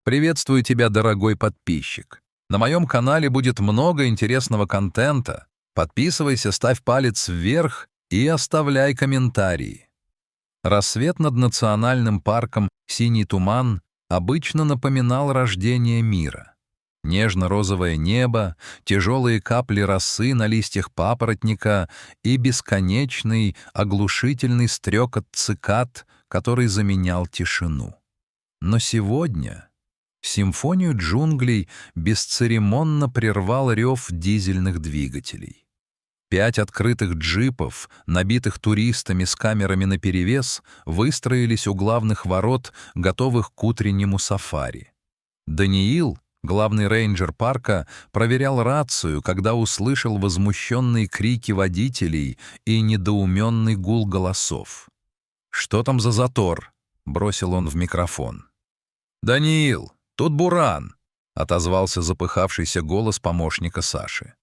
Приветствую тебя, дорогой подписчик. На моем канале будет много интересного контента. Подписывайся, ставь палец вверх и оставляй комментарии. Рассвет над национальным парком «Синий туман» обычно напоминал рождение мира. Нежно-розовое небо, тяжелые капли росы на листьях папоротника и бесконечный оглушительный стрекот цикад, который заменял тишину. Но сегодня симфонию джунглей бесцеремонно прервал рев дизельных двигателей. 5 открытых джипов, набитых туристами с камерами наперевес, выстроились у главных ворот, готовых к утреннему сафари. Даниил, главный рейнджер парка, проверял рацию, когда услышал возмущенные крики водителей и недоуменный гул голосов. «Что там за затор?» — бросил он в микрофон. «Даниил, тут Буран!» — отозвался запыхавшийся голос помощника Саши.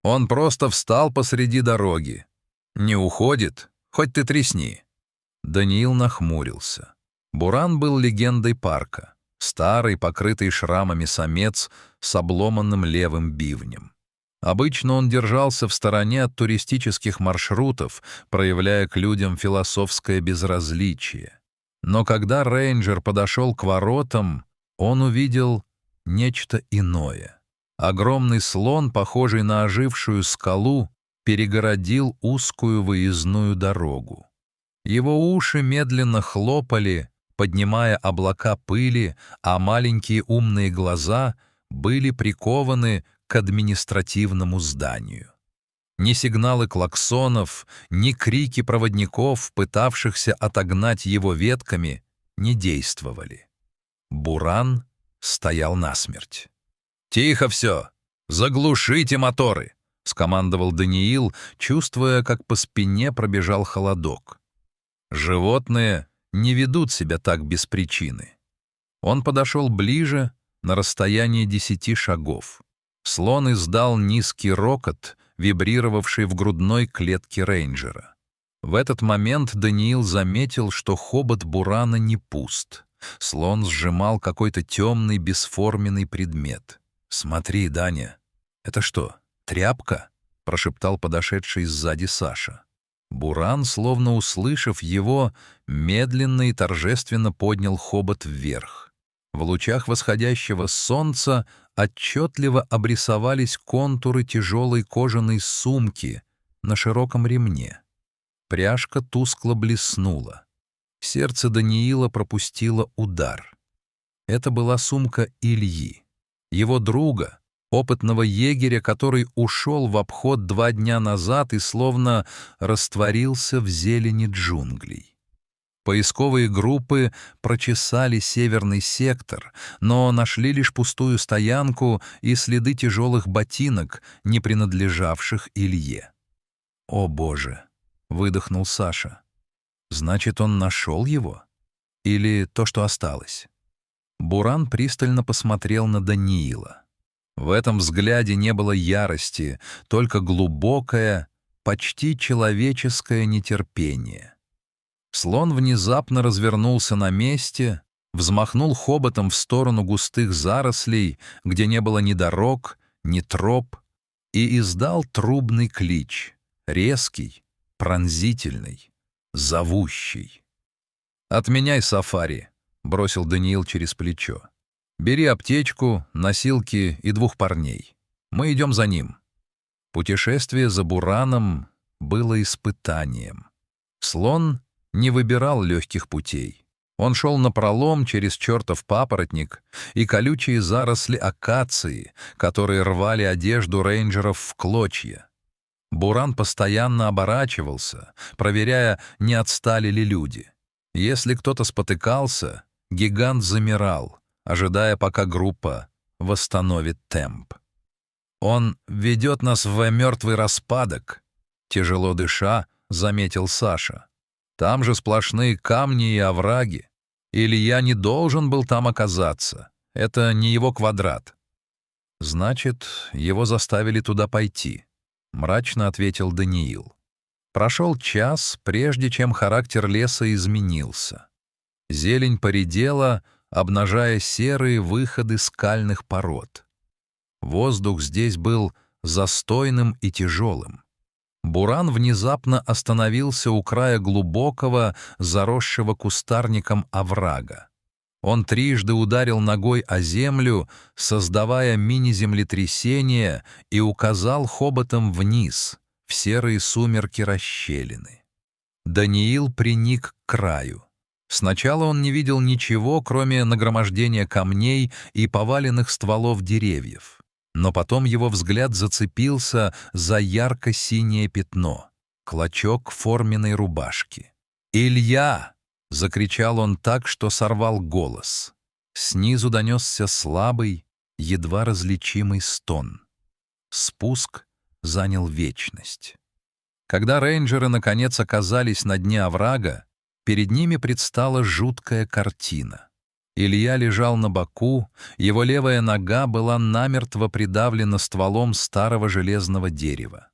«Он просто встал посреди дороги. Не уходит, хоть ты тресни». Даниил нахмурился. Буран был легендой парка. Старый, покрытый шрамами самец с обломанным левым бивнем. Обычно он держался в стороне от туристических маршрутов, проявляя к людям философское безразличие. Но когда рейнджер подошел к воротам, он увидел нечто иное. Огромный слон, похожий на ожившую скалу, перегородил узкую выездную дорогу. Его уши медленно хлопали, поднимая облака пыли, а маленькие умные глаза были прикованы к административному зданию. Ни сигналы клаксонов, ни крики проводников, пытавшихся отогнать его ветками, не действовали. Буран стоял насмерть. «Тихо все! Заглушите моторы!» — скомандовал Даниил, чувствуя, как по спине пробежал холодок. Животные не ведут себя так без причины. Он подошел ближе, на расстояние 10 шагов. Слон издал низкий рокот, вибрировавший в грудной клетке рейнджера. В этот момент Даниил заметил, что хобот Бурана не пуст. Слон сжимал какой-то темный бесформенный предмет. «Смотри, Даня, это что, тряпка?» — прошептал подошедший сзади Саша. Буран, словно услышав его, медленно и торжественно поднял хобот вверх. В лучах восходящего солнца отчетливо обрисовались контуры тяжелой кожаной сумки на широком ремне. Пряжка тускло блеснула. Сердце Даниила пропустило удар. Это была сумка Ильи, его друга, опытного егеря, который ушел в обход 2 дня назад и словно растворился в зелени джунглей. Поисковые группы прочесали северный сектор, но нашли лишь пустую стоянку и следы тяжелых ботинок, не принадлежавших Илье. «О, Боже!» — выдохнул Саша. «Значит, он нашел его? Или то, что осталось?» Буран пристально посмотрел на Даниила. В этом взгляде не было ярости, только глубокое, почти человеческое нетерпение. Слон внезапно развернулся на месте, взмахнул хоботом в сторону густых зарослей, где не было ни дорог, ни троп, и издал трубный клич, резкий, пронзительный, зовущий. «Отменяй сафари», — бросил Даниил через плечо. «Бери аптечку, носилки и 2 парней. Мы идем за ним». Путешествие за Бураном было испытанием. Слон не выбирал легких путей. Он шел напролом через чертов папоротник и колючие заросли акации, которые рвали одежду рейнджеров в клочья. Буран постоянно оборачивался, проверяя, не отстали ли люди. Если кто-то спотыкался, гигант замирал, ожидая, пока группа восстановит темп. «Он ведет нас в мертвый распадок», — тяжело дыша, заметил Саша. «Там же сплошные камни и овраги. Илья не должен был там оказаться. Это не его квадрат». «Значит, его заставили туда пойти», — мрачно ответил Даниил. Прошел час, прежде чем характер леса изменился. Зелень поредела, обнажая серые выходы скальных пород. Воздух здесь был застойным и тяжелым. Буран внезапно остановился у края глубокого, заросшего кустарником оврага. Он трижды ударил ногой о землю, создавая мини-землетрясение, и указал хоботом вниз, в серые сумерки расщелины. Даниил приник к краю. Сначала он не видел ничего, кроме нагромождения камней и поваленных стволов деревьев. Но потом его взгляд зацепился за ярко-синее пятно, клочок форменной рубашки. «Илья!» — закричал он так, что сорвал голос. Снизу донесся слабый, едва различимый стон. Спуск занял вечность. Когда рейнджеры наконец оказались на дне оврага, перед ними предстала жуткая картина. Илья лежал на боку, его левая нога была намертво придавлена стволом старого железного дерева.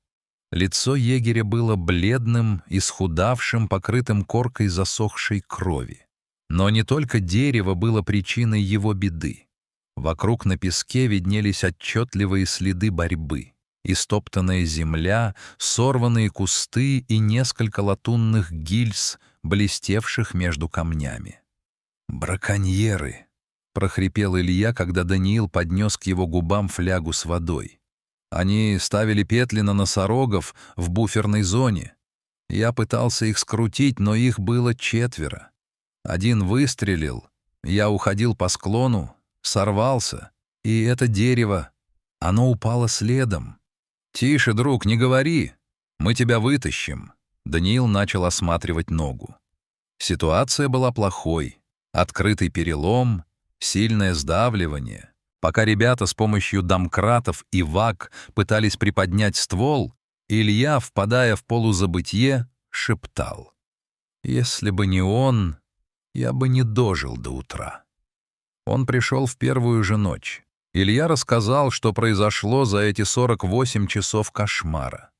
Лицо егеря было бледным, исхудавшим, покрытым коркой засохшей крови. Но не только дерево было причиной его беды. Вокруг на песке виднелись отчетливые следы борьбы. Истоптанная земля, сорванные кусты и несколько латунных гильз, блестевших между камнями. «Браконьеры!» — прохрипел Илья, когда Даниил поднес к его губам флягу с водой. «Они ставили петли на носорогов в буферной зоне. Я пытался их скрутить, но их было 4. Один выстрелил, я уходил по склону, сорвался, и это дерево, оно упало следом. Тише, друг, не говори, мы тебя вытащим». Даниил начал осматривать ногу. Ситуация была плохой. Открытый перелом, сильное сдавливание. Пока ребята с помощью домкратов и ваг пытались приподнять ствол, Илья, впадая в полузабытье, шептал: «Если бы не он, я бы не дожил до утра». Он пришел в первую же ночь. Илья рассказал, что произошло за эти 48 часов кошмара.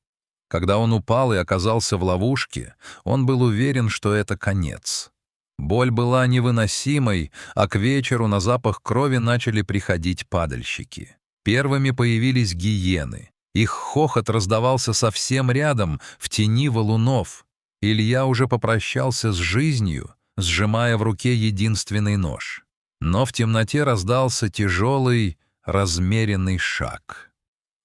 Когда он упал и оказался в ловушке, он был уверен, что это конец. Боль была невыносимой, а к вечеру на запах крови начали приходить падальщики. Первыми появились гиены. Их хохот раздавался совсем рядом, в тени валунов. Илья уже попрощался с жизнью, сжимая в руке единственный нож. Но в темноте раздался тяжелый, размеренный шаг.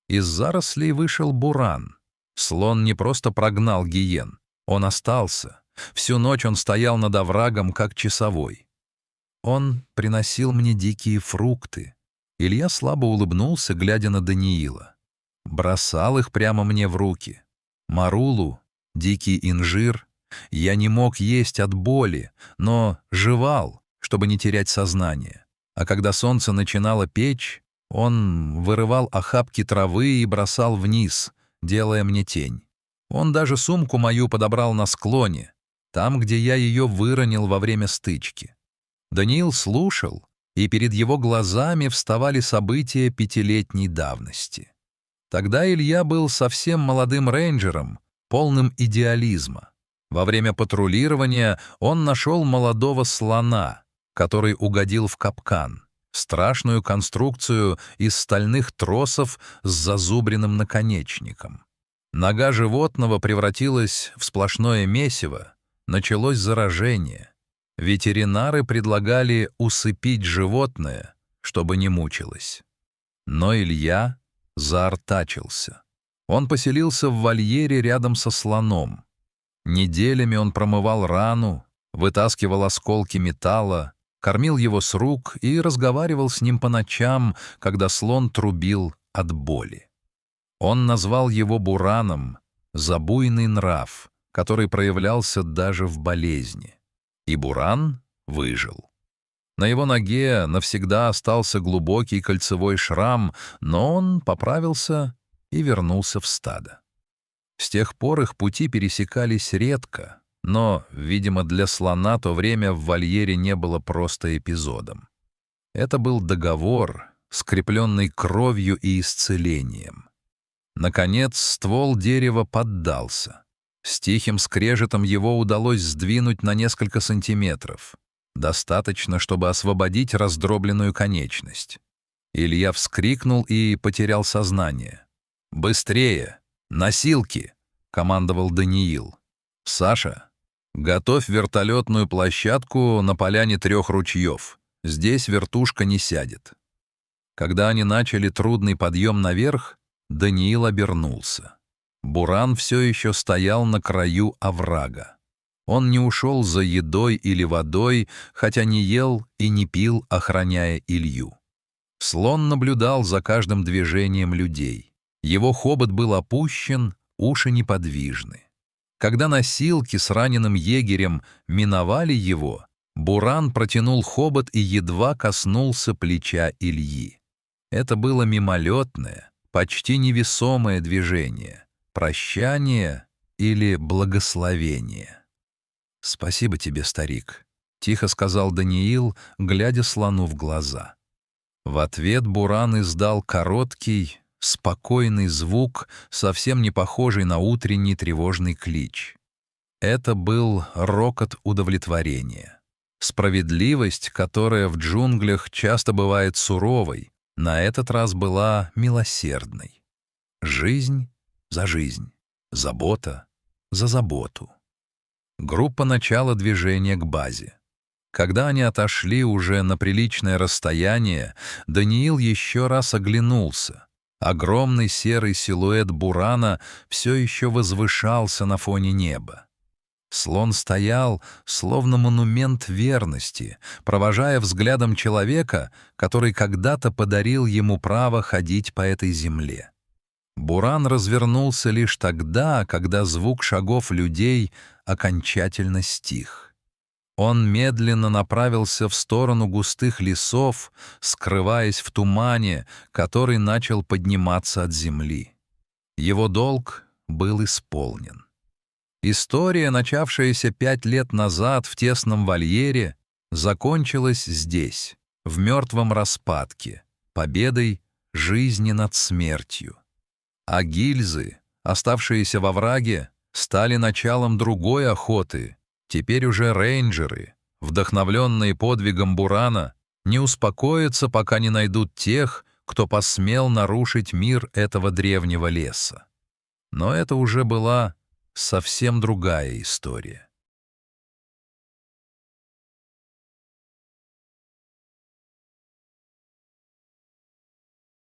Из зарослей вышел буран. Слон не просто прогнал гиен, он остался. Всю ночь он стоял над оврагом, как часовой. Он приносил мне дикие фрукты. Илья слабо улыбнулся, глядя на Даниила. Бросал их прямо мне в руки. Марулу, дикий инжир. Я не мог есть от боли, но жевал, чтобы не терять сознание. А когда солнце начинало печь, он вырывал охапки травы и бросал вниз, делая мне тень. Он даже сумку мою подобрал на склоне, там, где я ее выронил во время стычки. Даниил слушал, и перед его глазами вставали события 5-летней давности. Тогда Илья был совсем молодым рейнджером, полным идеализма. Во время патрулирования он нашел молодого слона, который угодил в капкан, страшную конструкцию из стальных тросов с зазубренным наконечником. Нога животного превратилась в сплошное месиво. Началось заражение. Ветеринары предлагали усыпить животное, чтобы не мучилось. Но Илья заортачился. Он поселился в вольере рядом со слоном. Неделями он промывал рану, вытаскивал осколки металла, кормил его с рук и разговаривал с ним по ночам, когда слон трубил от боли. Он назвал его Бураном за буйный нрав, который проявлялся даже в болезни. И Буран выжил. На его ноге навсегда остался глубокий кольцевой шрам, но он поправился и вернулся в стадо. С тех пор их пути пересекались редко, но, видимо, для слона то время в вольере не было просто эпизодом. Это был договор, скрепленный кровью и исцелением. Наконец, ствол дерева поддался. С тихим скрежетом его удалось сдвинуть на несколько сантиметров. Достаточно, чтобы освободить раздробленную конечность. Илья вскрикнул и потерял сознание. «Быстрее! Носилки!» — командовал Даниил. «Саша, готовь вертолетную площадку на поляне 3 ручьев. Здесь вертушка не сядет». Когда они начали трудный подъем наверх, Даниил обернулся. Буран все еще стоял на краю оврага. Он не ушел за едой или водой, хотя не ел и не пил, охраняя Илью. Слон наблюдал за каждым движением людей. Его хобот был опущен, уши неподвижны. Когда носилки с раненым егерем миновали его, Буран протянул хобот и едва коснулся плеча Ильи. Это было мимолетное, почти невесомое движение, прощание или благословение. «Спасибо тебе, старик», — тихо сказал Даниил, глядя слону в глаза. В ответ Буран издал короткий, спокойный звук, совсем не похожий на утренний тревожный клич. Это был рокот удовлетворения. Справедливость, которая в джунглях часто бывает суровой, на этот раз была милосердной. Жизнь за жизнь, забота за заботу. Группа начала движения к базе. Когда они отошли уже на приличное расстояние, Даниил еще раз оглянулся. Огромный серый силуэт Бурана все еще возвышался на фоне неба. Слон стоял, словно монумент верности, провожая взглядом человека, который когда-то подарил ему право ходить по этой земле. Буран развернулся лишь тогда, когда звук шагов людей окончательно стих. Он медленно направился в сторону густых лесов, скрываясь в тумане, который начал подниматься от земли. Его долг был исполнен. История, начавшаяся 5 лет назад в тесном вольере, закончилась здесь, в мертвом распадке, победой жизни над смертью. А гильзы, оставшиеся во враге, стали началом другой охоты. Теперь уже рейнджеры, вдохновленные подвигом Бурана, не успокоятся, пока не найдут тех, кто посмел нарушить мир этого древнего леса. Но это уже была совсем другая история.